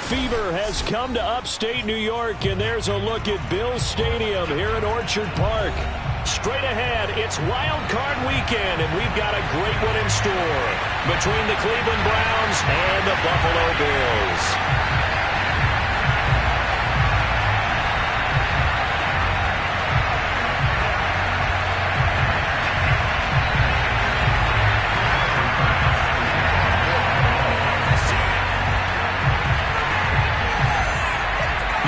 fever has come to upstate New York, and there's a look at Bills Stadium here in Orchard Park. Straight ahead, it's Wild Card Weekend, and we've got a great one in store between the Cleveland Browns and the Buffalo Bills.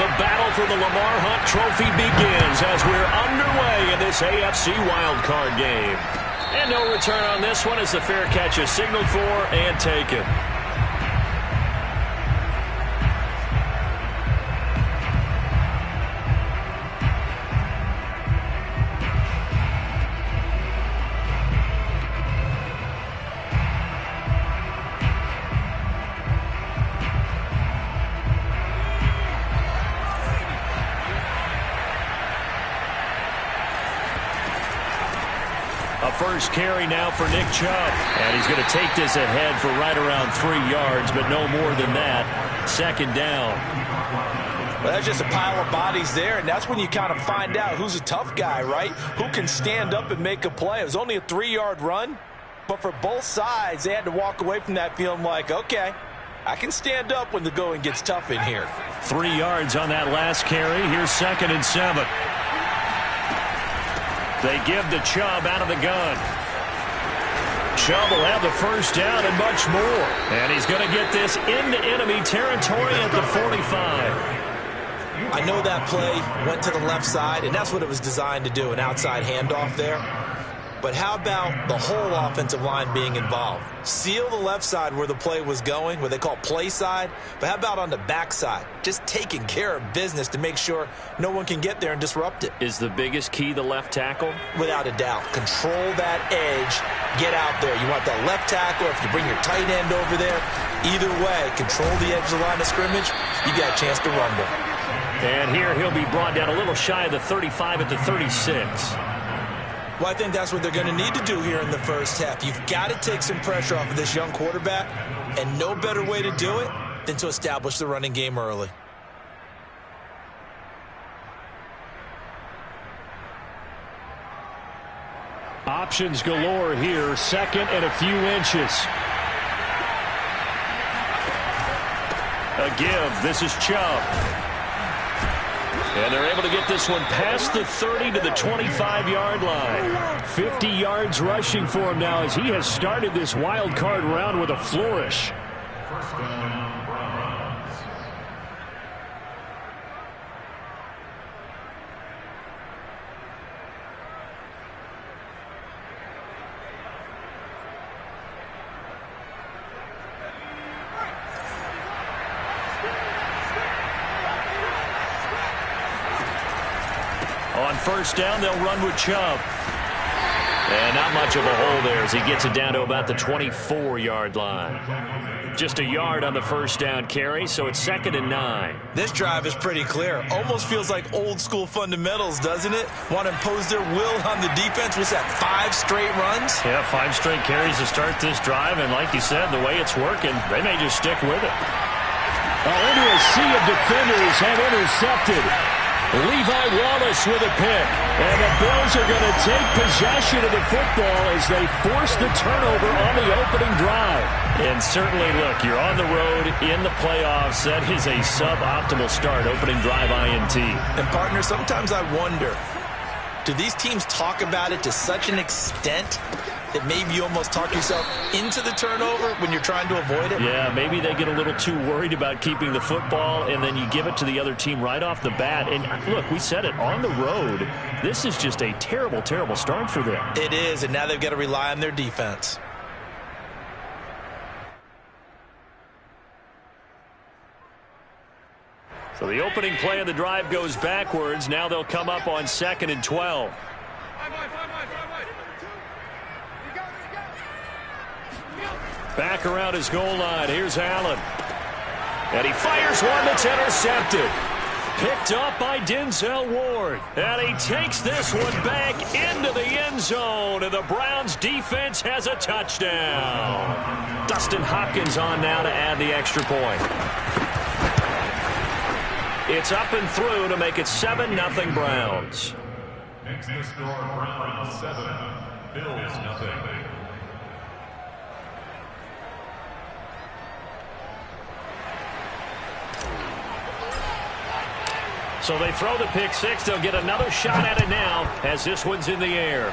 The battle for the Lamar Hunt Trophy begins as we're underway in this AFC wildcard game. And no return on this one as the fair catch is signaled for and taken. First carry now for Nick Chubb. And he's going to take this ahead for right around 3 yards, but no more than that. Second down. Well, that's just a pile of bodies there, and that's when you kind of find out who's a tough guy, right? Who can stand up and make a play. It was only a 3-yard run, but for both sides, they had to walk away from that feeling like, okay, I can stand up when the going gets tough in here. 3 yards on that last carry. Here's 2nd and 7. They give to Chubb out of the gun. Chubb will have the first down and much more. And he's going to get this into enemy territory at the 45. I know that play went to the left side, and that's what it was designed to do, an outside handoff there. But how about the whole offensive line being involved? Seal the left side where the play was going, what they call play side. But how about on the back side? Just taking care of business to make sure no one can get there and disrupt it. Is the biggest key the left tackle? Without a doubt. Control that edge. Get out there. You want the left tackle, if you bring your tight end over there. Either way, control the edge of the line of scrimmage. You got a chance to rumble. And here he'll be brought down a little shy of the 35 at the 36. Well, I think that's what they're going to need to do here in the first half. You've got to take some pressure off of this young quarterback, and no better way to do it than to establish the running game early. Options galore here, 2nd and a few inches. A give, this is Chubb. And they're able to get this one past the 30 to the 25-yard line. 50 yards rushing for him now as he has started this wild card round with a flourish. On first down, they'll run with Chubb. And not much of a hole there as he gets it down to about the 24-yard line. Just a yard on the first down carry, so it's 2nd and 9. This drive is pretty clear. Almost feels like old-school fundamentals, doesn't it? Want to impose their will on the defense. Was that 5 straight runs? Yeah, 5 straight carries to start this drive, and like you said, the way it's working, they may just stick with it. Into a sea of defenders have intercepted. Levi Wallace with a pick. And the Bills are going to take possession of the football as they force the turnover on the opening drive. And certainly, look, you're on the road in the playoffs. That is a suboptimal start, opening drive INT. And, partner, sometimes I wonder, do these teams talk about it to such an extent that maybe you almost talk yourself into the turnover when you're trying to avoid it? Yeah, maybe they get a little too worried about keeping the football, and then you give it to the other team right off the bat. And look, we said it, on the road, this is just a terrible, terrible start for them. It is, and now they've got to rely on their defense. So the opening play of the drive goes backwards. Now they'll come up on 2nd and 12. Back around his goal line. Here's Allen. And he fires one that's intercepted. Picked up by Denzel Ward. And he takes this one back into the end zone. And the Browns defense has a touchdown. Dustin Hopkins on now to add the extra point. It's up and through to make it 7-0 Browns. Next to score, Browns 7, Bills 0. So they throw the pick six. They'll get another shot at it now as this one's in the air.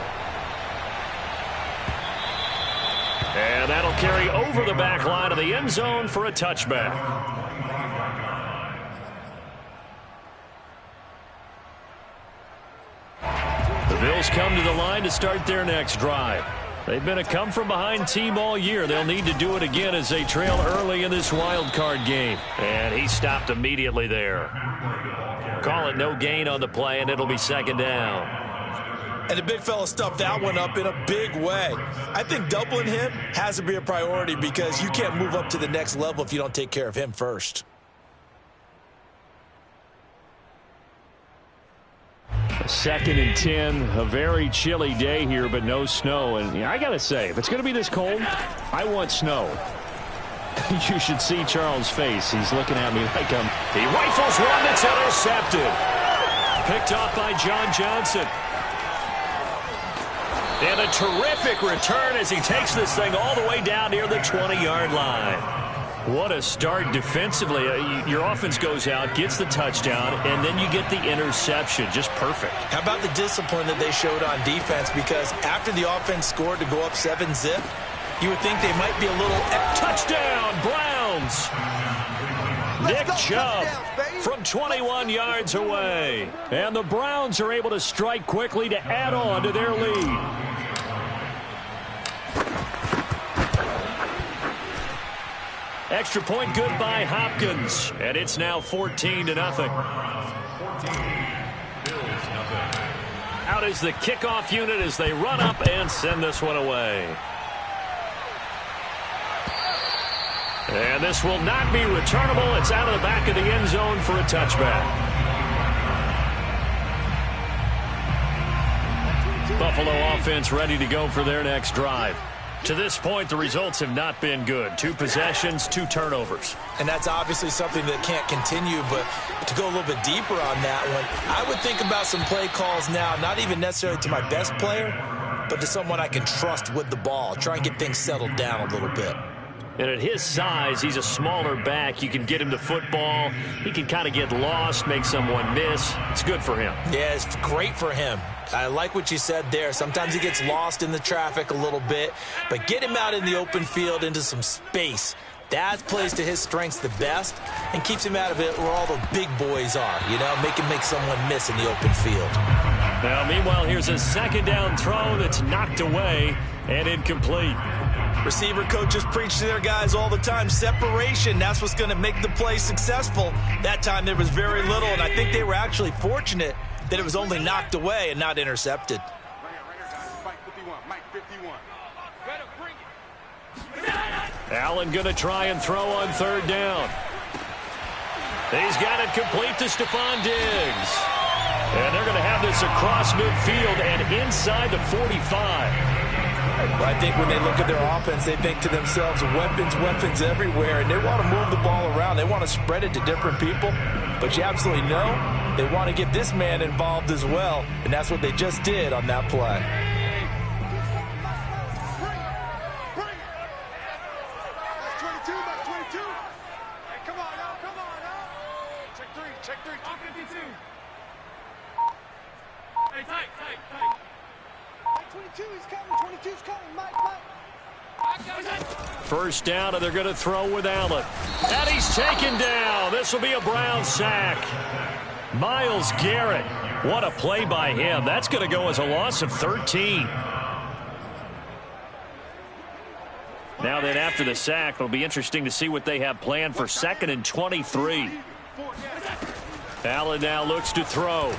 And that'll carry over the back line of the end zone for a touchback. The Bills come to the line to start their next drive. They've been a come-from-behind team all year. They'll need to do it again as they trail early in this wild card game. And he stopped immediately there. Call it no gain on the play, and it'll be second down. And the big fella stuffed that one up in a big way. I think doubling him has to be a priority because you can't move up to the next level if you don't take care of him first. Second and 10, a very chilly day here, but no snow. And I got to say, if it's going to be this cold, I want snow. You should see Charles' face. He's looking at me like he rifles one that's intercepted. Picked off by John Johnson. And a terrific return as he takes this thing all the way down near the 20-yard line. What a start defensively. Your offense goes out, gets the touchdown, and then you get the interception. Just perfect. How about the discipline that they showed on defense? Because after the offense scored to go up 7-zip, you would think they might be a little... Touchdown, Browns! Nick Chubb from 21 yards away. And the Browns are able to strike quickly to add on to their lead. Extra point good by Hopkins. And it's now 14-0. Out is the kickoff unit as they run up and send this one away. And this will not be returnable. It's out of the back of the end zone for a touchback. Buffalo offense ready to go for their next drive. To this point, the results have not been good. 2 possessions, 2 turnovers. And that's obviously something that can't continue, but to go a little bit deeper on that one, I would think about some play calls now, not even necessarily to my best player, but to someone I can trust with the ball. Try and get things settled down a little bit. And at his size, he's a smaller back. You can get him to football. He can kind of get lost, make someone miss. It's good for him. Yeah, it's great for him. I like what you said there. Sometimes he gets lost in the traffic a little bit, but get him out in the open field into some space. That plays to his strengths the best and keeps him out of it where all the big boys are, you know, make someone miss in the open field. Now, meanwhile, here's a second down throw that's knocked away and incomplete. Receiver coaches preach to their guys all the time. Separation, that's what's going to make the play successful. That time there was very little, and I think they were actually fortunate that it was only knocked away and not intercepted. Allen going to try and throw on third down. He's got it complete to Stephon Diggs. And they're going to have this across midfield and inside the 45. I think when they look at their offense, they think to themselves, weapons everywhere, and they want to move the ball around. They want to spread it to different people, but you absolutely know they want to get this man involved as well, and that's what they just did on that play. First down, and they're going to throw with Allen. And he's taken down. This will be a Brown sack. Myles Garrett. What a play by him. That's going to go as a loss of 13. Now then, after the sack, it'll be interesting to see what they have planned for 2nd and 23. Allen now looks to throw.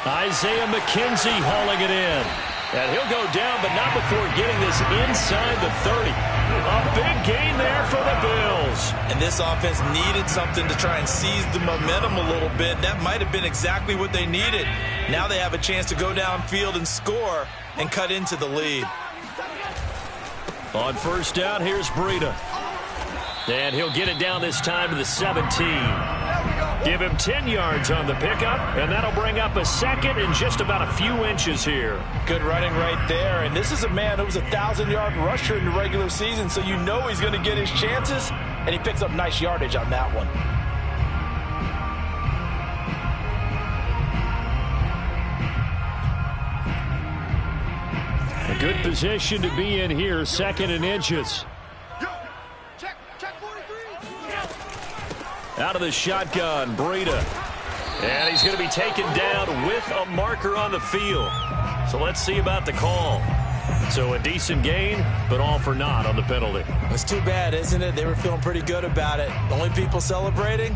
Isaiah McKenzie hauling it in. And he'll go down, but not before getting this inside the 30. A big gain there for the Bills. And this offense needed something to try and seize the momentum a little bit. That might have been exactly what they needed. Now they have a chance to go downfield and score and cut into the lead. On first down, here's Breida. And he'll get it down this time to the 17. Give him 10 yards on the pickup, and that'll bring up a second and just about a few inches here. Good running right there, and this is a man who was a 1,000-yard rusher in the regular season, so you know he's going to get his chances, and he picks up nice yardage on that one. A good position to be in here, second and inches. Out of the shotgun, Breida. And he's going to be taken down with a marker on the field. So let's see about the call. So a decent gain, but all for naught on the penalty. It's too bad, isn't it? They were feeling pretty good about it. The only people celebrating,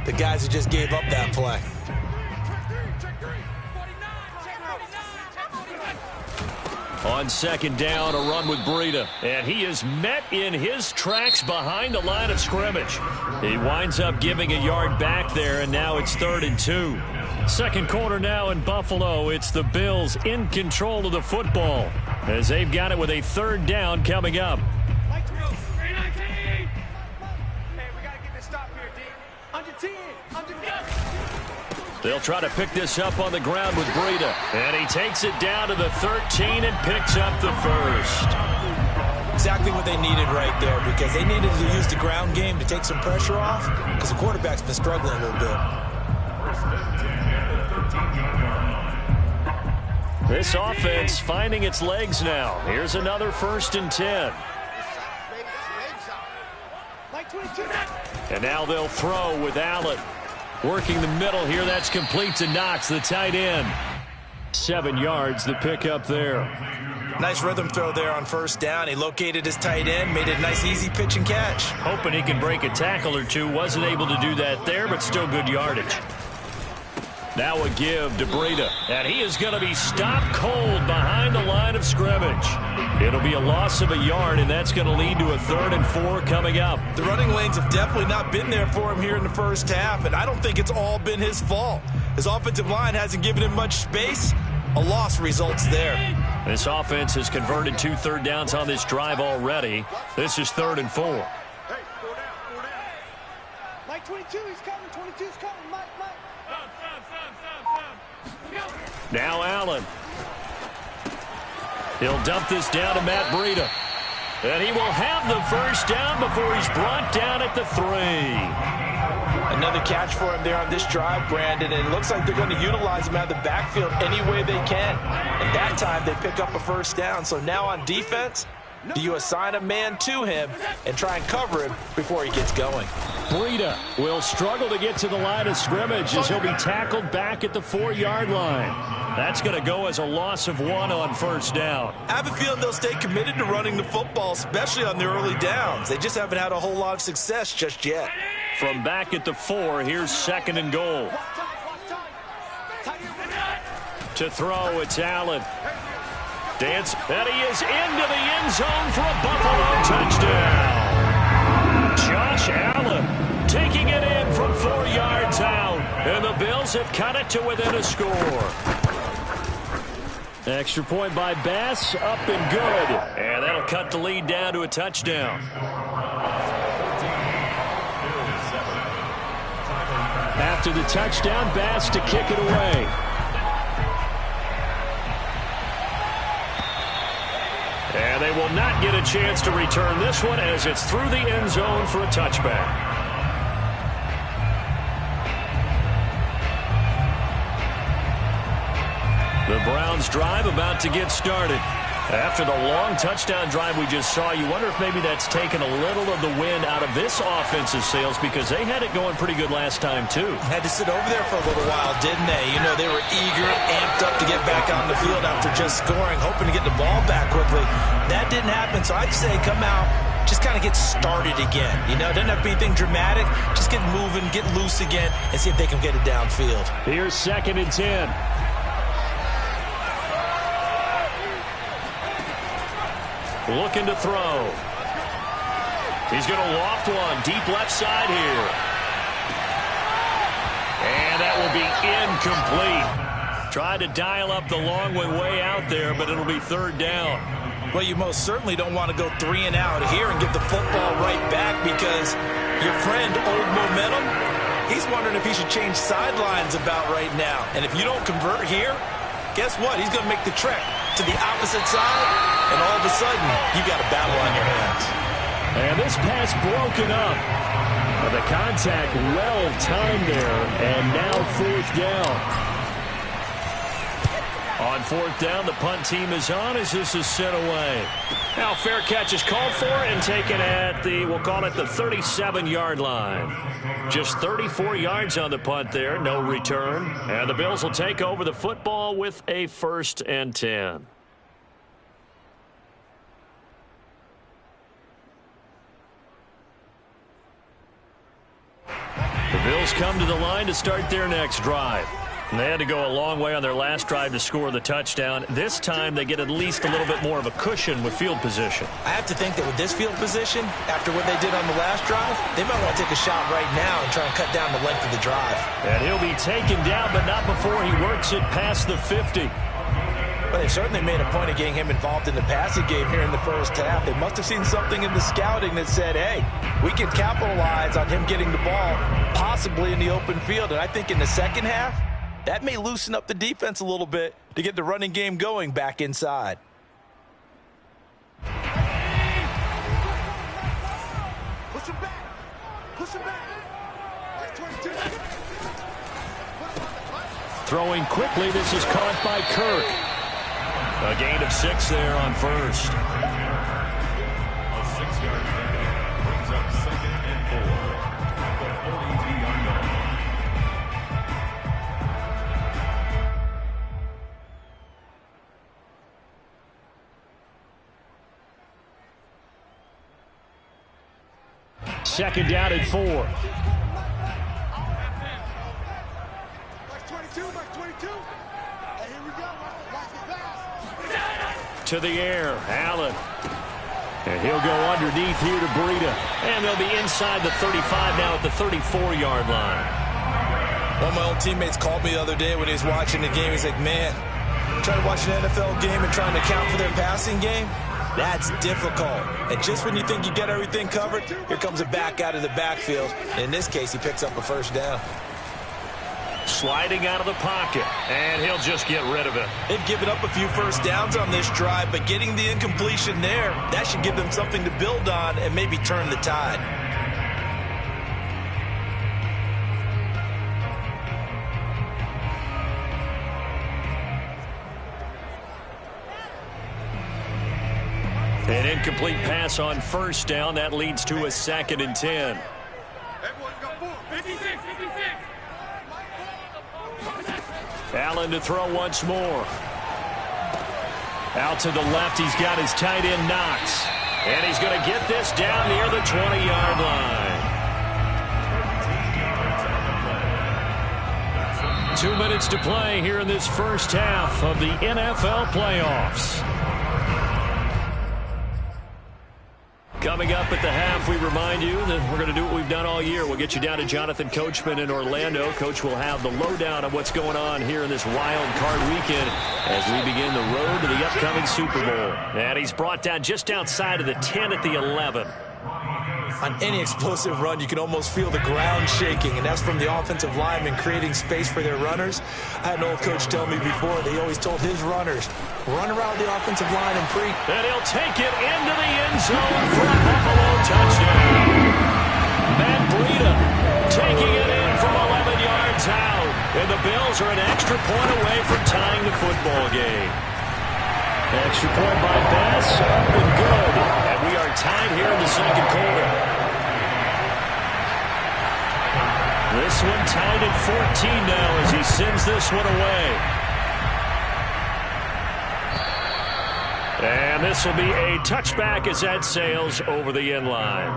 the guys who just gave up that play. On second down, a run with Breida. And he is met in his tracks behind the line of scrimmage. He winds up giving a yard back there, and now it's 3rd and 2. Second quarter now in Buffalo. It's the Bills in control of the football as they've got it with a 3rd down coming up. They'll try to pick this up on the ground with Breida. And he takes it down to the 13 and picks up the first. Exactly what they needed right there, because they needed to use the ground game to take some pressure off, because the quarterback's been struggling a little bit. This offense finding its legs now. Here's another 1st and 10. And now they'll throw with Allen. Working the middle here, that's complete to Knox, the tight end. 7 yards, the pickup there. Nice rhythm throw there on 1st down. He located his tight end, made it a nice easy pitch and catch. Hoping he can break a tackle or two. Wasn't able to do that there, but still good yardage. Now a give to Breida. And he is going to be stopped cold behind the line of scrimmage. It'll be a loss of a yard, and that's going to lead to a 3rd and 4 coming up. The running lanes have definitely not been there for him here in the first half, and I don't think it's all been his fault. His offensive line hasn't given him much space. A loss results there. This offense has converted 2 third downs on this drive already. This is 3rd and 4. Hey, 4 down. Mike 22, he's coming. 22's coming. Mike. Now Allen. He'll dump this down to Matt Breida. And he will have the 1st down before he's brought down at the 3. Another catch for him there on this drive, Brandon, and it looks like they're going to utilize him out of the backfield any way they can. And that time they pick up a 1st down. So now on defense, do you assign a man to him and try and cover him before he gets going? Breida will struggle to get to the line of scrimmage as he'll be tackled back at the 4-yard line. That's going to go as a loss of 1 on 1st down. I have a feeling they'll stay committed to running the football, especially on their early downs. They just haven't had a whole lot of success just yet. From back at the 4, here's 2nd and goal. To throw, it's Allen. Dance, and he is into the end zone for a Buffalo touchdown. Josh Allen taking it in from 4 yards out, and the Bills have cut it to within a score. Extra point by Bass, up and good. And that'll cut the lead down to a touchdown. After the touchdown, Bass to kick it away. And they will not get a chance to return this one as it's through the end zone for a touchback. The Browns drive about to get started. After the long touchdown drive we just saw, you wonder if maybe that's taken a little of the wind out of this offensive sails, because they had it going pretty good last time, too. Had to sit over there for a little while, didn't they? You know, they were eager, amped up to get back on the field after just scoring, hoping to get the ball back quickly. That didn't happen, so I'd say come out, just kind of get started again. You know, it doesn't have to be anything dramatic. Just get moving, get loose again, and see if they can get it downfield. Here's 2nd and 10. Looking to throw. He's going to loft one deep left side here. And that will be incomplete. Tried to dial up the long way out there, but it'll be 3rd down. Well, you most certainly don't want to go 3 and out here and get the football right back, because your friend, Old Momentum, He's wondering if he should change sidelines about right now. And if you don't convert here, guess what? He's going to make the trek to the opposite side, and all of a sudden, you got a battle on your hands. And this pass broken up. The contact well timed there, and now 4th down. On 4th down, the punt team is on as this is sent away. Now fair catch is called for and taken at the, we'll call it the 37-yard line. Just 34 yards on the punt there, no return. And the Bills will take over the football with a 1st and 10. The Bills come to the line to start their next drive. And they had to go a long way on their last drive to score the touchdown. This time they get at least a little bit more of a cushion with field position. I have to think that with this field position, after what they did on the last drive, they might want to take a shot right now and try and cut down the length of the drive. And he'll be taken down, but not before he works it past the 50. But they certainly made a point of getting him involved in the passing game here in the first half. They must have seen something in the scouting that said, hey, we can capitalize on him getting the ball possibly in the open field. And I think in the second half, that may loosen up the defense a little bit to get the running game going back inside. Push him back. Push him back. That's 22. Throwing quickly, this is caught by Kirk. A gain of 6 there on 1st. A 6-yard gain brings up 2nd and 4 at the 42-yard line. Second down at 4. Like 22, like 22. Hey, here we go. Watch the pass. To the air, Allen. And he'll go underneath here to Breida. And they'll be inside the 35 now at the 34-yard line. One of my old teammates called me the other day when he was watching the game. He's like, man, trying to watch an NFL game and trying to account for their passing game? That's difficult. And just when you think you get everything covered, here comes a back out of the backfield. In this case, he picks up a 1st down. Sliding out of the pocket, and he'll just get rid of it. They've given up a few 1st downs on this drive, but getting the incompletion there, that should give them something to build on and maybe turn the tide. An incomplete pass on 1st down. That leads to a 2nd and 10. Allen to throw once more. Out to the left, he's got his tight end Knox. And he's going to get this down near the 20-yard line. 2 minutes to play here in this first half of the NFL playoffs. Coming up at the half, we remind you that we're going to do what we've done all year. We'll get you down to Jonathan Coachman in Orlando. Coach will have the lowdown of what's going on here in this wild card weekend as we begin the road to the upcoming Super Bowl. And he's brought down just outside of the 10 at the 11. On any explosive run, you can almost feel the ground shaking, and that's from the offensive linemen creating space for their runners. I had an old coach tell me before, they always told his runners, run around the offensive line and pre. And he'll take it into the end zone for a Buffalo touchdown. Matt Breida taking it in from 11 yards out. And the Bills are an extra point away from tying the football game. Extra point by Bass, up and good. And we are tied here in the second quarter. This one tied at 14 now as he sends this one away. And this will be a touchback as that sails over the end line.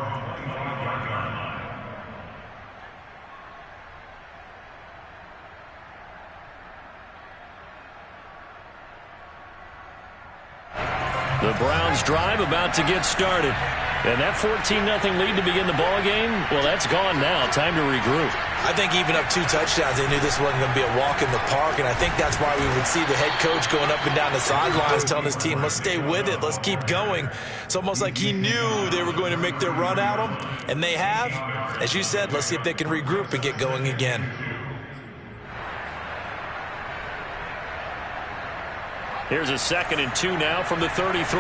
The Browns drive about to get started. And that 14-0 lead to begin the ball game, well, that's gone now. Time to regroup. I think even up 2 touchdowns, they knew this wasn't going to be a walk in the park, and I think that's why we would see the head coach going up and down the sidelines telling his team, let's stay with it, let's keep going. It's almost like he knew they were going to make their run at him, and they have. As you said, let's see if they can regroup and get going again. Here's a 2nd and 2 now from the 33.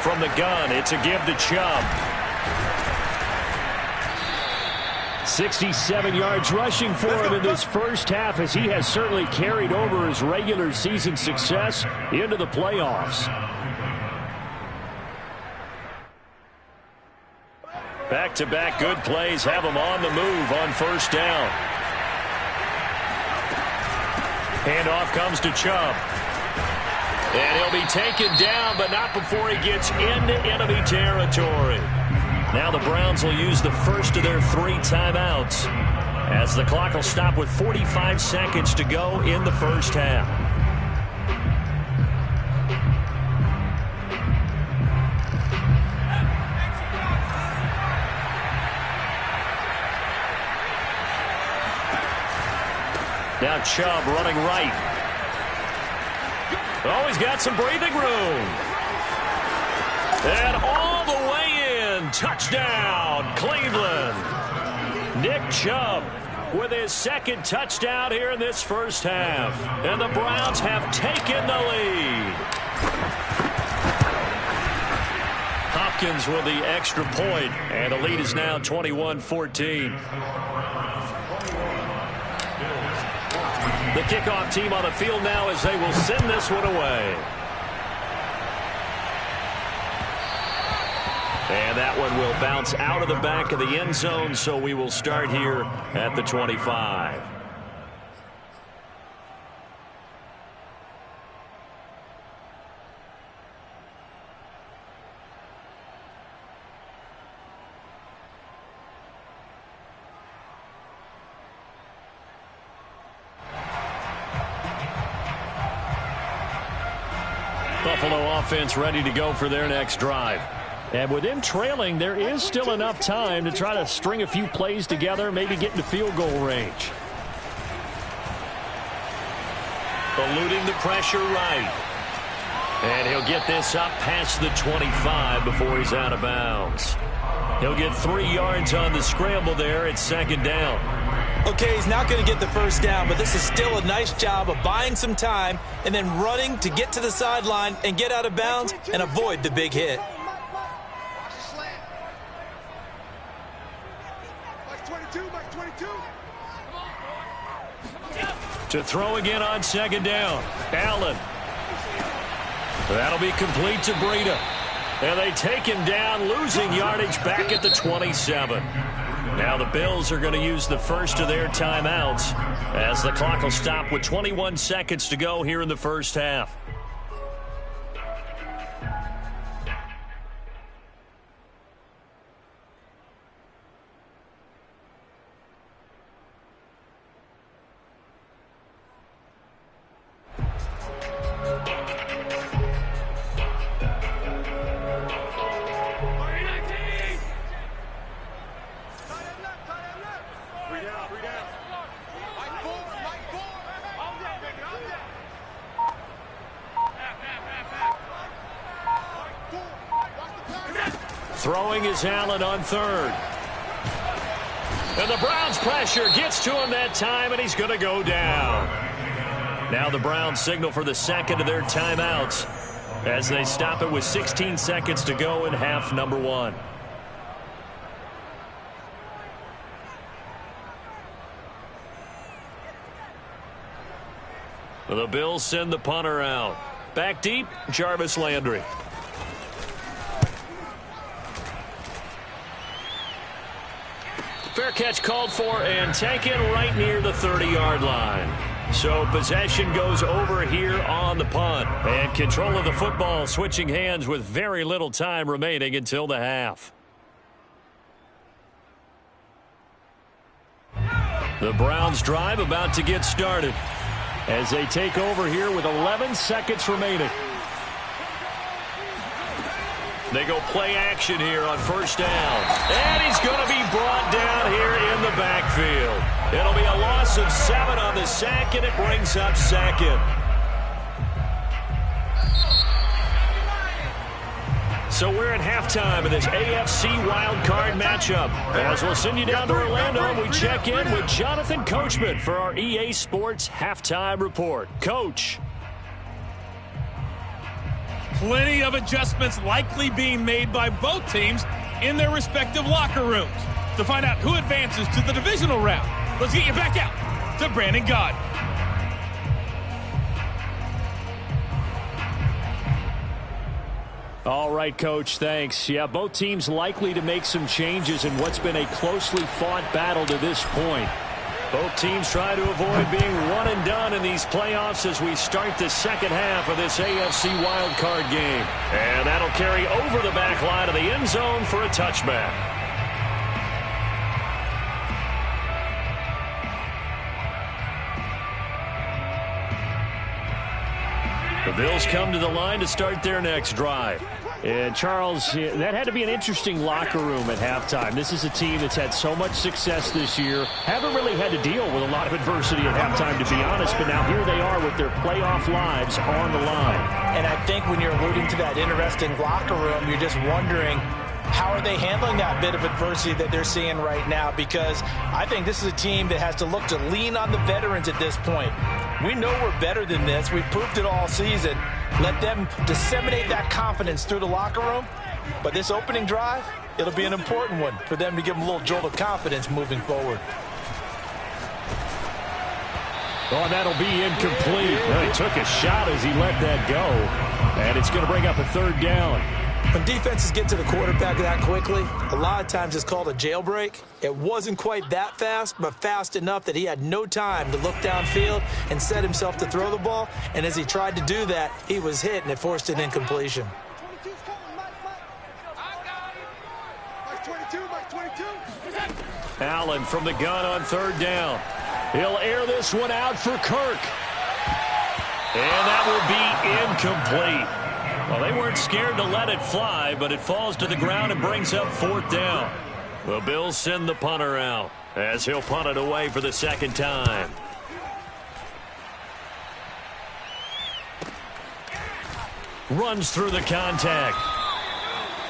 From the gun, it's a give to Chubb. 67 yards rushing for him in this first half, as he has certainly carried over his regular season success into the playoffs. Back-to-back good plays have him on the move on first down. Handoff comes to Chubb. And he'll be taken down, but not before he gets into enemy territory. Now the Browns will use the first of their 3 timeouts, as the clock will stop with 45 seconds to go in the first half. Now Chubb running right. Oh, he's got some breathing room. And all the way in. Touchdown, Cleveland. Nick Chubb with his 2nd touchdown here in this first half. And the Browns have taken the lead. Hopkins with the extra point. And the lead is now 21-14. The kickoff team on the field now as they will send this one away. And that one will bounce out of the back of the end zone, so we will start here at the 25. Buffalo offense ready to go for their next drive. And with them trailing, there is still enough time to try to string a few plays together, maybe get into field goal range. Eluding the pressure right. And he'll get this up past the 25 before he's out of bounds. He'll get 3 yards on the scramble there at 2nd down. Okay, he's not going to get the first down, but this is still a nice job of buying some time and then running to get to the sideline and get out of bounds and avoid the big hit. To throw again on 2nd down. Allen. That'll be complete to Breida. And they take him down, losing yardage back at the 27. Now the Bills are going to use the first of their timeouts, as the clock will stop with 21 seconds to go here in the first half. Throwing is Allen on 3rd. And the Browns pressure gets to him that time, and he's going to go down. Now the Browns signal for the 2nd of their timeouts as they stop it with 16 seconds to go in half number 1. The Bills send the punter out. Back deep, Jarvis Landry. Fair catch called for and taken right near the 30-yard line. So possession goes over here on the punt. And control of the football switching hands with very little time remaining until the half. The Browns drive about to get started. as they take over here with 11 seconds remaining. They go play action here on first down. And he's going to be brought down here in the backfield. It'll be a loss of 7 on the sack, and it brings up second. So we're at halftime of this AFC wildcard matchup. As we'll send you down to Orlando, and we check in with Jonathan Coachman for our EA Sports Halftime Report. Coach. Plenty of adjustments likely being made by both teams in their respective locker rooms. To find out who advances to the divisional round, let's get you back out to Brandon Gaudin. All right, Coach, thanks. Yeah, both teams likely to make some changes in what's been a closely fought battle to this point. Both teams try to avoid being one and done in these playoffs as we start the second half of this AFC wildcard game. And that'll carry over the back line of the end zone for a touchback. The Bills come to the line to start their next drive. And, Charles, that had to be an interesting locker room at halftime. This is a team that's had so much success this year. Haven't really had to deal with a lot of adversity at halftime, to be honest. But now here they are with their playoff lives on the line. And I think when you're alluding to that interesting locker room, you're just wondering, how are they handling that bit of adversity that they're seeing right now? Because I think this is a team that has to look to lean on the veterans at this point. We know we're better than this. We've proved it all season. Let them disseminate that confidence through the locker room. But this opening drive, it'll be an important one for them to give them a little jolt of confidence moving forward. Oh, that'll be incomplete. Well, he took a shot as he let that go. And it's going to bring up a third down. When defenses get to the quarterback that quickly, a lot of times it's called a jailbreak. It wasn't quite that fast, but fast enough that he had no time to look downfield and set himself to throw the ball. And as he tried to do that, he was hit, and it forced an incompletion. Allen from the gun on third down. He'll air this one out for Kirk. And that will be incomplete. Well, they weren't scared to let it fly, but it falls to the ground and brings up fourth down. The Bills send the punter out as he'll punt it away for the second time. Runs through the contact.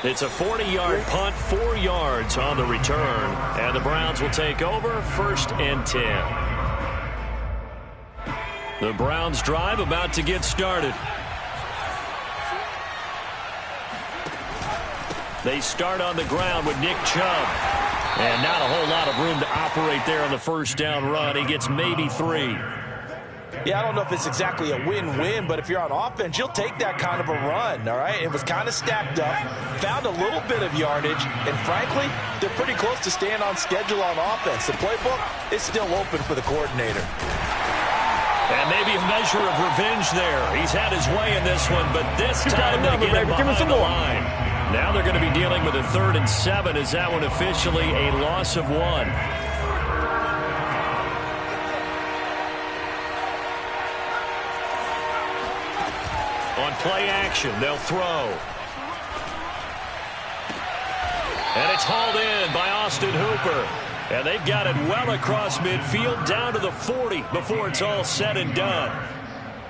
It's a 40-yard punt, 4 yards on the return, and the Browns will take over, 1st and 10. The Browns drive about to get started. They start on the ground with Nick Chubb. And not a whole lot of room to operate there on the first down run. He gets maybe 3. Yeah, I don't know if it's exactly a win-win, but if you're on offense, you'll take that kind of a run, all right? It was kind of stacked up, found a little bit of yardage, and frankly, they're pretty close to staying on schedule on offense. The playbook is still open for the coordinator. And maybe a measure of revenge there. He's had his way in this one, but this time they get him behind the line. Now they're going to be dealing with a 3rd and 7 as that one officially a loss of 1. On play action, they'll throw. And it's hauled in by Austin Hooper. And they've got it well across midfield down to the 40 before it's all said and done.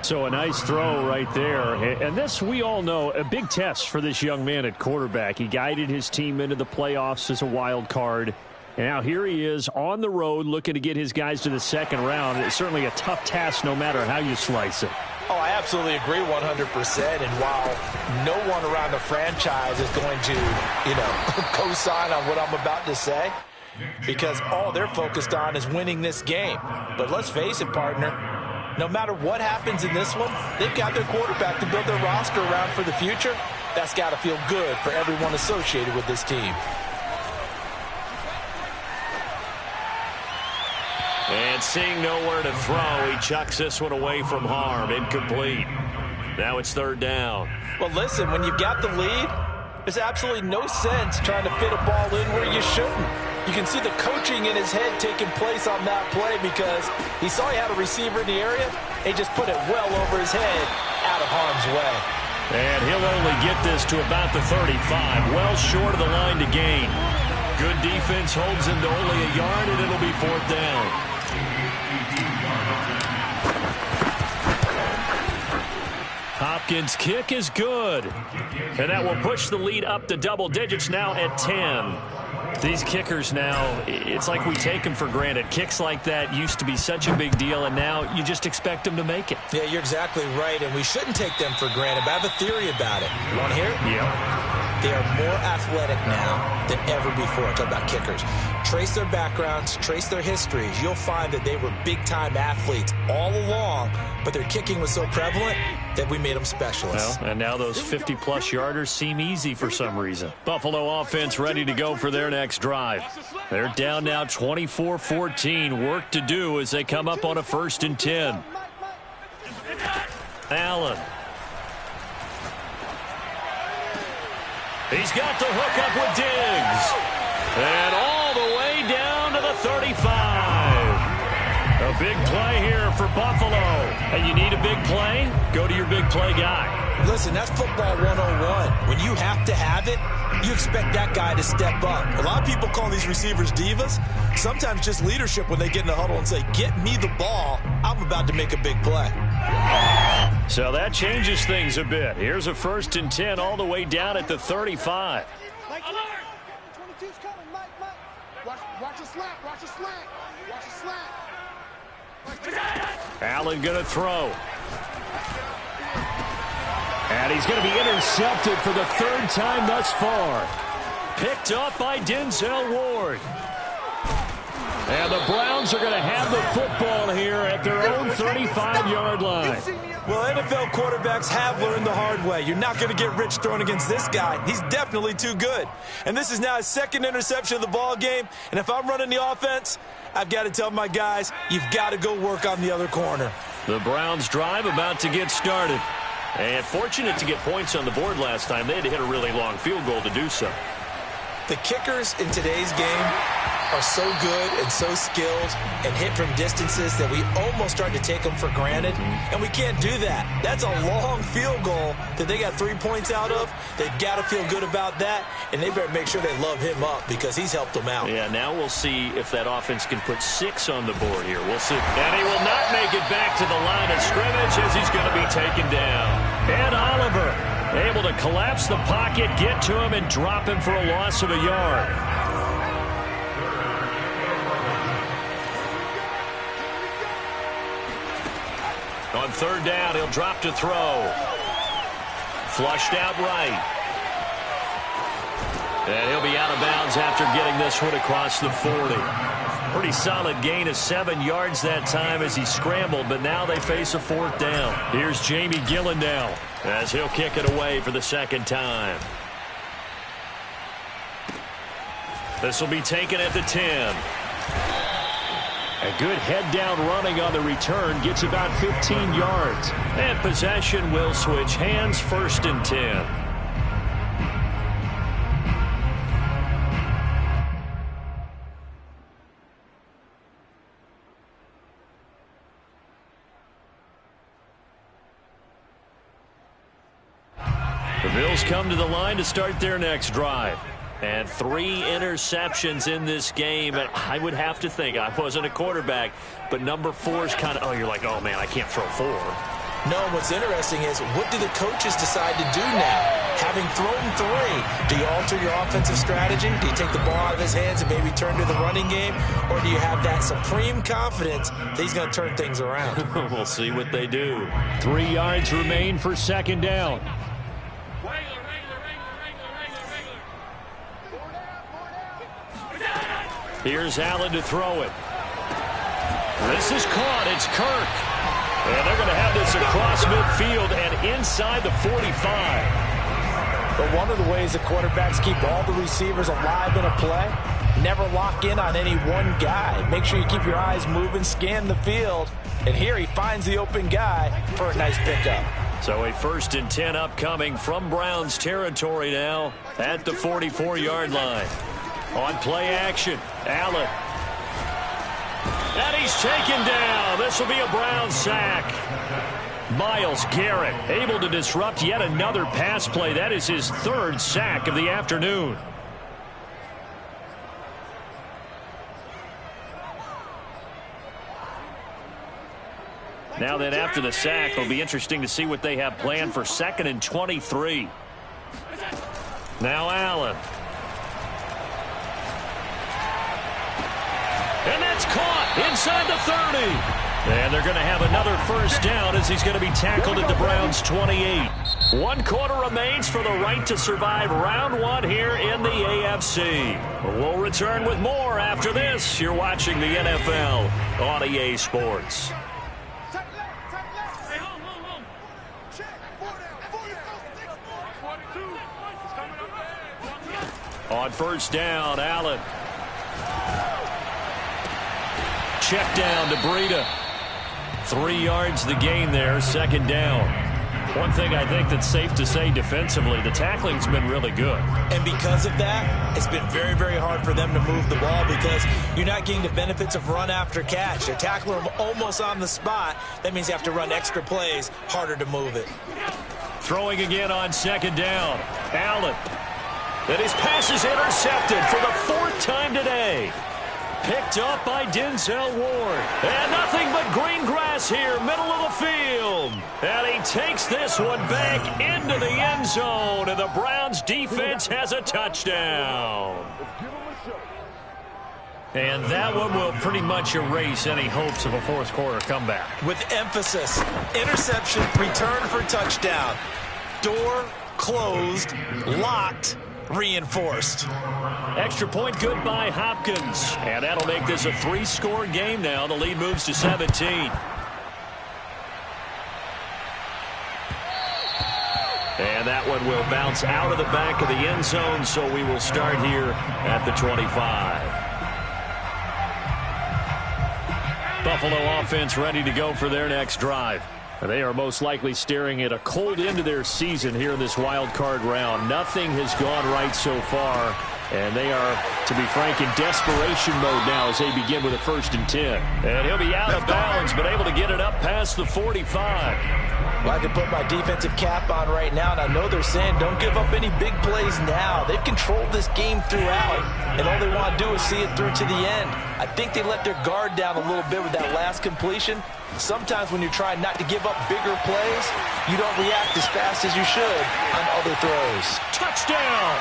So a nice throw right there. And this, we all know, a big test for this young man at quarterback. He guided his team into the playoffs as a wild card. And now here he is on the road looking to get his guys to the second round. It's certainly a tough task no matter how you slice it. Oh, I absolutely agree 100%. And while no one around the franchise is going to, co-sign on what I'm about to say, because all they're focused on is winning this game. But let's face it, partner, no matter what happens in this one, they've got their quarterback to build their roster around for the future. That's got to feel good for everyone associated with this team. And seeing nowhere to throw, he chucks this one away from harm. Incomplete. Now it's 3rd down. Well, listen, when you've got the lead, there's absolutely no sense trying to fit a ball in where you shouldn't. You can see the coaching in his head taking place on that play because he saw he had a receiver in the area. He just put it well over his head out of harm's way. And he'll only get this to about the 35, well short of the line to gain. Good defense holds him to only a yard, and it'll be 4th down. Hopkins' kick is good. And that will push the lead up to double digits now at 10. These kickers now, it's like we take them for granted. Kicks like that used to be such a big deal, and now you just expect them to make it. Yeah, you're exactly right, and we shouldn't take them for granted, but I have a theory about it. You want to hear it? Yeah. They are more athletic now than ever before. Talk about kickers. Trace their backgrounds, trace their histories. You'll find that they were big-time athletes all along, but their kicking was so prevalent that we made them specialists. Well, and now those 50-plus yarders seem easy for some reason. Buffalo offense ready to go for their next drive. They're down now 24-14. Work to do as they come up on a 1st and 10. Allen. He's got the hook up with Diggs. And all the way down to the 35. A big play here for Buffalo. And you need a big play? Go to your big play guy. Listen, that's football 101. When you have to have it, you expect that guy to step up. A lot of people call these receivers divas. Sometimes just leadership when they get in the huddle and say, get me the ball. I'm about to make a big play. So that changes things a bit. Here's a 1st and 10 all the way down at the 35. Mike, 22's coming. Mike. Watch a slant. Watch a slant. Watch a slant. Allen going to throw. And he's going to be intercepted for the 3rd time thus far. Picked up by Denzel Ward. And the Browns are going to have the football here at their own 35-yard line. Well, NFL quarterbacks have learned the hard way. You're not going to get rich throwing against this guy. He's definitely too good. And this is now his 2nd interception of the ball game. And if I'm running the offense, I've got to tell my guys, you've got to go work on the other corner. The Browns drive about to get started. And fortunate to get points on the board last time. They had to hit a really long field goal to do so. The kickers in today's game are so good and so skilled and hit from distances that we almost start to take them for granted, and we can't do that. That's a long field goal that they got 3 points out of. They've got to feel good about that, and they better make sure they love him up because he's helped them out. Yeah, now we'll see if that offense can put 6 on the board here. We'll see. And he will not make it back to the line of scrimmage as he's going to be taken down. Ed Oliver able to collapse the pocket, get to him, and drop him for a loss of a yard. On 3rd down, he'll drop to throw. Flushed out right. And he'll be out of bounds after getting this one across the 40. Pretty solid gain of 7 yards that time as he scrambled, but now they face a 4th down. Here's Jamie Gillen now as he'll kick it away for the 2nd time. This will be taken at the 10. A good head-down running on the return gets about 15 yards. And possession will switch hands, 1st and 10. The Bills come to the line to start their next drive. And 3 interceptions in this game. And I would have to think, I wasn't a quarterback, but number 4 is kind of, you're like, oh, man, I can't throw 4. No, what's interesting is what do the coaches decide to do now? Having thrown 3, do you alter your offensive strategy? Do you take the ball out of his hands and maybe turn to the running game? Or do you have that supreme confidence that he's going to turn things around? We'll see what they do. 3 yards remain for 2nd down. Here's Allen to throw it. This is caught. It's Kirk. And they're going to have this across midfield and inside the 45. But one of the ways the quarterbacks keep all the receivers alive in a play, never lock in on any one guy. Make sure you keep your eyes moving, scan the field. And here he finds the open guy for a nice pickup. So a 1st and 10 upcoming from Browns territory now at the 44-yard line. On play action, Allen. And he's taken down. This will be a Brown sack. Myles Garrett able to disrupt yet another pass play. That is his third sack of the afternoon. Now then, after the sack, it'll be interesting to see what they have planned for 2nd and 23. Now Allen. And that's caught inside the 30. And they're going to have another first down as he's going to be tackled at the Browns' 28. 1 quarter remains for the right to survive round 1 here in the AFC. We'll return with more after this. You're watching the NFL on EA Sports. On first down, Allen. Check down to Breida. 3 yards the gain there, 2nd down. One thing I think that's safe to say defensively, the tackling's been really good. And because of that, it's been very, very hard for them to move the ball because you're not getting the benefits of run after catch. They're tackling them almost on the spot. That means you have to run extra plays, harder to move it. Throwing again on 2nd down. Allen. And his pass is intercepted for the 4th time today. Picked up by Denzel Ward. And nothing but green grass here, middle of the field. And he takes this one back into the end zone. And the Browns defense has a touchdown. And that one will pretty much erase any hopes of a 4th quarter comeback. With emphasis, interception, return for touchdown. Door closed, locked, reinforced. Extra point good by Hopkins. And that'll make this a 3-score game now. The lead moves to 17. And that one will bounce out of the back of the end zone, so we will start here at the 25. Buffalo offense ready to go for their next drive. They are most likely staring at a cold end to their season here in this wild card round. Nothing has gone right so far, and they are, to be frank, in desperation mode now as they begin with a 1st and 10. And he'll be out of bounds, but able to get it up past the 45. Well, I can put my defensive cap on right now, and I know they're saying don't give up any big plays now. They've controlled this game throughout, and all they want to do is see it through to the end. I think they let their guard down a little bit with that last completion. Sometimes when you're trying not to give up bigger plays, you don't react as fast as you should on other throws. Touchdown!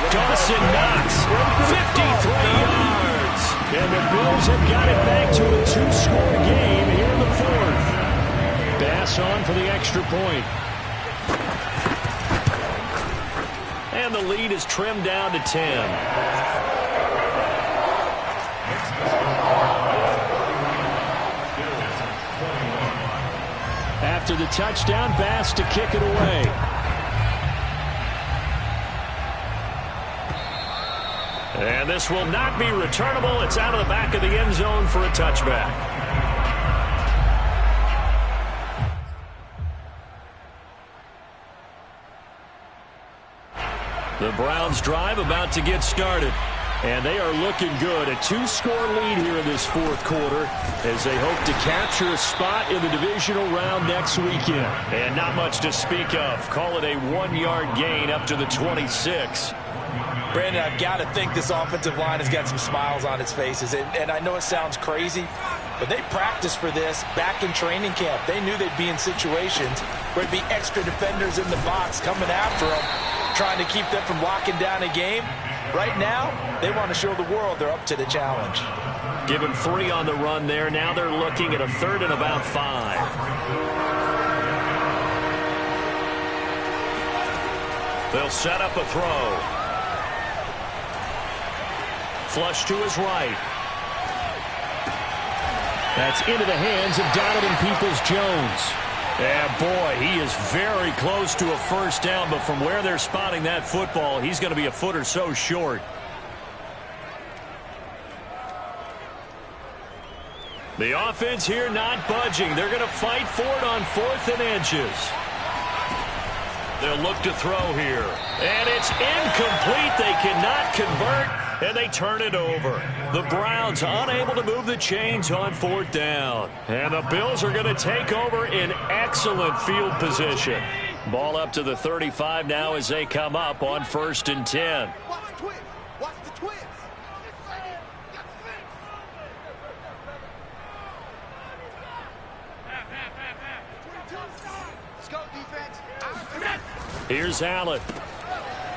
Dawson Knox, 53 yards. And the Bills have got it back to a 2-score game here in the 4th. Bass on for the extra point. And the lead is trimmed down to 10. After the touchdown, Bass to kick it away. And this will not be returnable. It's out of the back of the end zone for a touchback. The Browns drive about to get started. And they are looking good. A 2-score lead here in this 4th quarter as they hope to capture a spot in the divisional round next weekend. And not much to speak of. Call it a 1-yard gain up to the 26. Brandon, I've got to think this offensive line has got some smiles on its faces. And I know it sounds crazy, but they practiced for this back in training camp. They knew they'd be in situations where there'd be extra defenders in the box coming after them, trying to keep them from locking down a game. Right now, they want to show the world they're up to the challenge. Give them 3 on the run there. Now they're looking at a 3rd and about 5. They'll set up a throw. Flush to his right. That's into the hands of Donovan Peoples-Jones. Yeah, boy, he is very close to a first down, but from where they're spotting that football, he's going to be a foot or so short. The offense here not budging. They're going to fight for it on 4th and inches. They'll look to throw here. And it's incomplete. They cannot convert. and they turn it over. The Browns unable to move the chains on 4th down. And the Bills are going to take over in excellent field position. Ball up to the 35 now as they come up on 1st and 10. Watch the twins. Watch the twins. Let's go, defense. Here's Allen.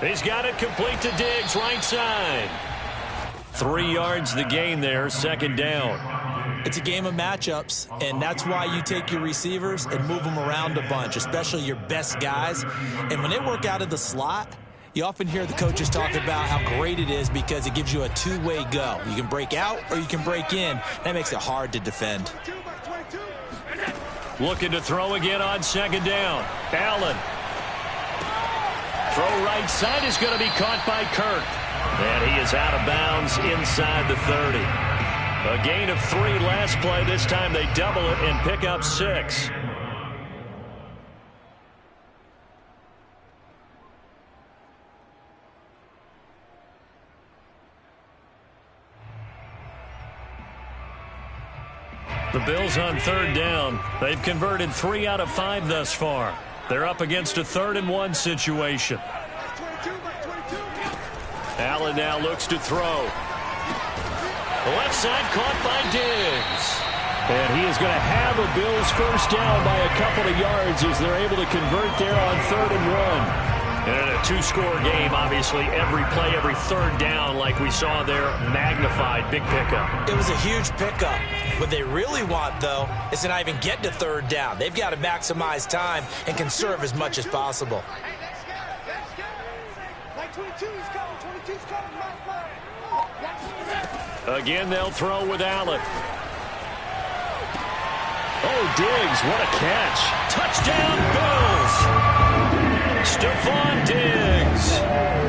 He's got it complete to Diggs, right side. 3 yards the gain there, 2nd down. It's a game of matchups, and that's why you take your receivers and move them around a bunch, especially your best guys. And when they work out of the slot, you often hear the coaches talk about how great it is because it gives you a two-way go. You can break out or you can break in. That makes it hard to defend. Looking to throw again on 2nd down. Allen. Throw right side is going to be caught by Kirk. And he is out of bounds inside the 30. A gain of 3 last play. This time they double it and pick up 6. The Bills on 3rd down. They've converted 3 out of 5 thus far. They're up against a 3rd and 1 situation. Allen now looks to throw. The left side caught by Diggs. And he is going to have a Bills 1st down by a couple of yards as they're able to convert there on 3rd and 1. And in a 2-score game, obviously, every play, every 3rd down, like we saw there, magnified. Big pickup. It was a huge pickup. What they really want, though, is to not even get to 3rd down. They've got to maximize time and conserve as much as possible. Again, they'll throw with Allen. Oh, Diggs, what a catch. Touchdown, Bills. Stephon Diggs,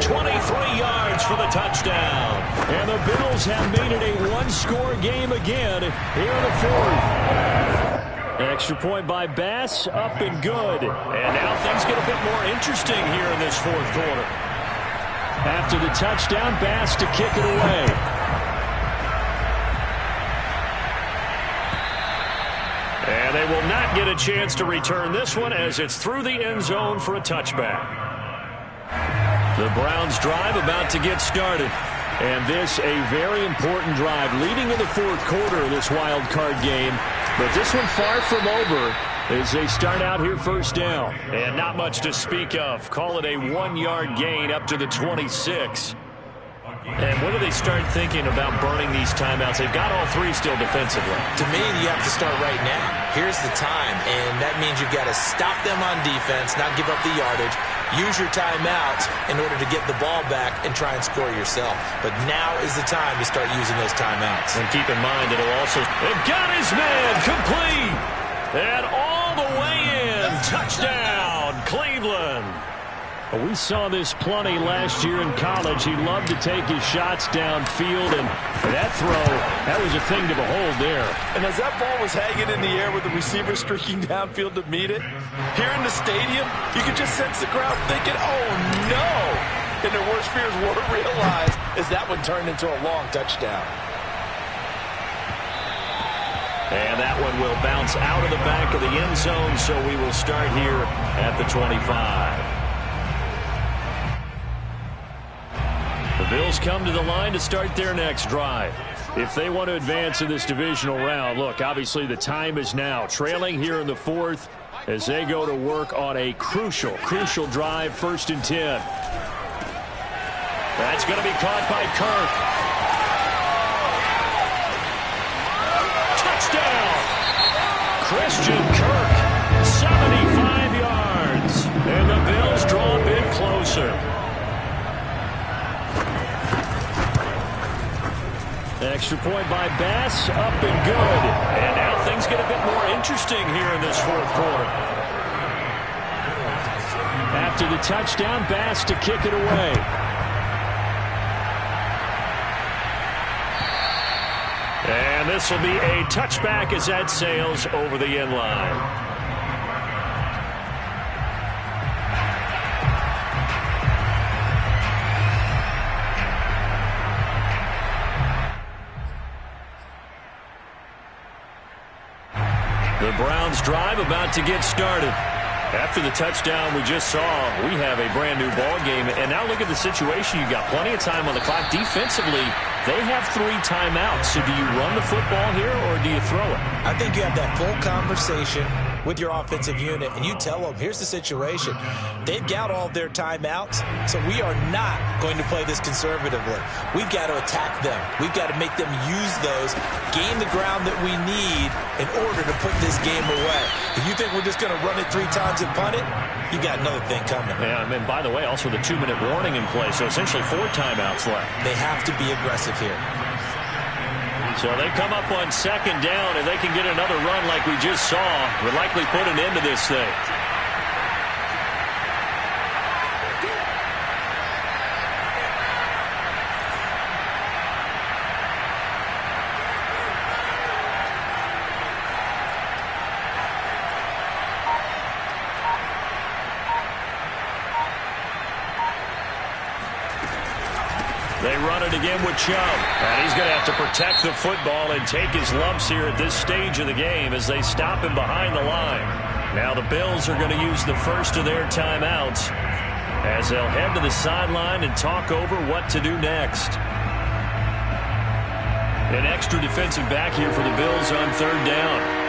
23 yards for the touchdown. And the Bills have made it a 1-score game again here in the 4th. Extra point by Bass, up and good. And now things get a bit more interesting here in this 4th quarter. After the touchdown, Bass to kick it away. And they will not get a chance to return this one as it's through the end zone for a touchback. The Browns drive about to get started. And this a very important drive leading in the 4th quarter of this wild card game. But this one far from over as they start out here 1st down. And not much to speak of. Call it a 1-yard gain up to the 26. And when do they start thinking about burning these timeouts? They've got all 3 still defensively. To me, you have to start right now. Here's the time, and that means you've got to stop them on defense, not give up the yardage, use your timeouts in order to get the ball back and try and score yourself. But now is the time to start using those timeouts. And keep in mind, it'll also... They've got his man complete! And all the way in. Touchdown, Cleveland! We saw this plenty last year in college. He loved to take his shots downfield, and that throw, that was a thing to behold there. And as that ball was hanging in the air with the receiver streaking downfield to meet it, here in the stadium, you could just sense the crowd thinking, oh, no! And their worst fears were realized as that one turned into a long touchdown. And that one will bounce out of the back of the end zone, so we will start here at the 25. The Bills come to the line to start their next drive. If they want to advance in this divisional round, look, obviously the time is now. Trailing here in the 4th as they go to work on a crucial drive, 1st and 10. That's going to be caught by Kirk. Touchdown! Christian Kirk, 75 yards. And the Bills draw a bit closer. Extra point by Bass, up and good. And now things get a bit more interesting here in this 4th quarter. After the touchdown, Bass to kick it away. And this will be a touchback as that sails over the end line. The Browns drive about to get started. After the touchdown we just saw, we have a brand new ball game. And now look at the situation. You've got plenty of time on the clock. Defensively, they have 3 timeouts. So do you run the football here or do you throw it? I think you have that full conversation with your offensive unit, and you tell them, here's the situation. They've got all of their timeouts, so we are not going to play this conservatively. We've got to attack them. We've got to make them use those, gain the ground that we need in order to put this game away. If you think we're just going to run it 3 times and punt it, you got another thing coming. Yeah, and by the way, also the 2-minute warning in play, so essentially 4 timeouts left. They have to be aggressive here. So they come up on 2nd down, and they can get another run like we just saw. Would likely put an end to this thing. They run it again with Chubb. And he's going to have to protect the football and take his lumps here at this stage of the game as they stop him behind the line. Now the Bills are going to use the first of their timeouts as they'll head to the sideline and talk over what to do next. An extra defensive back here for the Bills on 3rd down.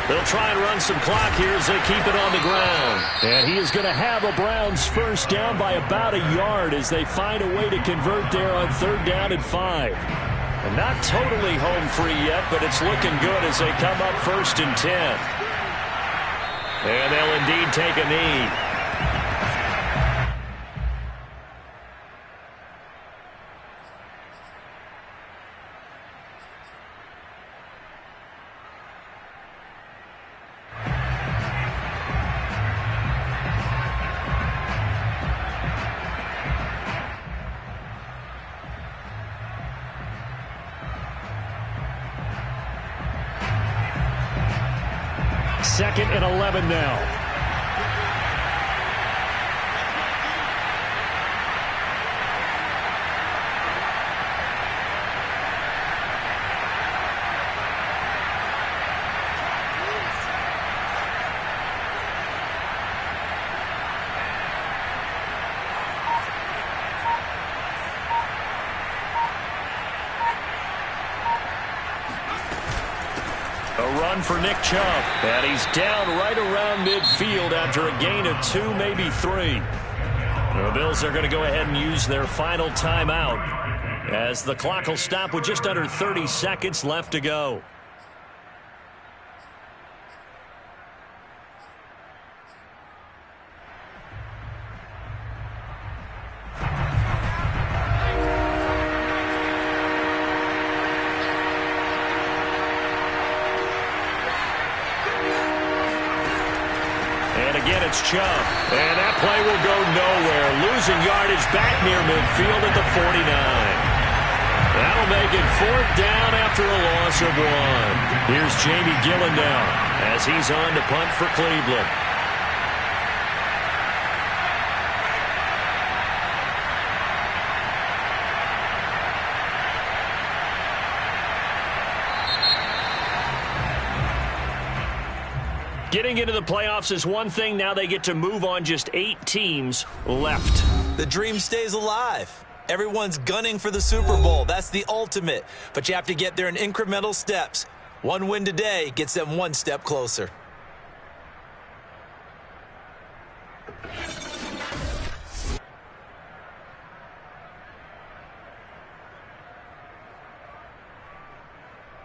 They'll try and run some clock here as they keep it on the ground. And he is going to have a Browns first down by about a yard as they find a way to convert there on 3rd down and 5. And not totally home free yet, but it's looking good as they come up 1st and 10. And they'll indeed take a knee. Second and 11 now. For Nick Chubb, and he's down right around midfield after a gain of 2, maybe 3. The Bills are going to go ahead and use their final timeout as the clock will stop with just under 30 seconds left to go. It's Chubb, and that play will go nowhere. Losing yardage back near midfield at the 49. That'll make it 4th down after a loss of 1. Here's Jamie Gillen now as he's on to punt for Cleveland. Getting into the playoffs is one thing. Now they get to move on. Just 8 teams left. The dream stays alive. Everyone's gunning for the Super Bowl. That's the ultimate. But you have to get there in incremental steps. One win today gets them 1 step closer.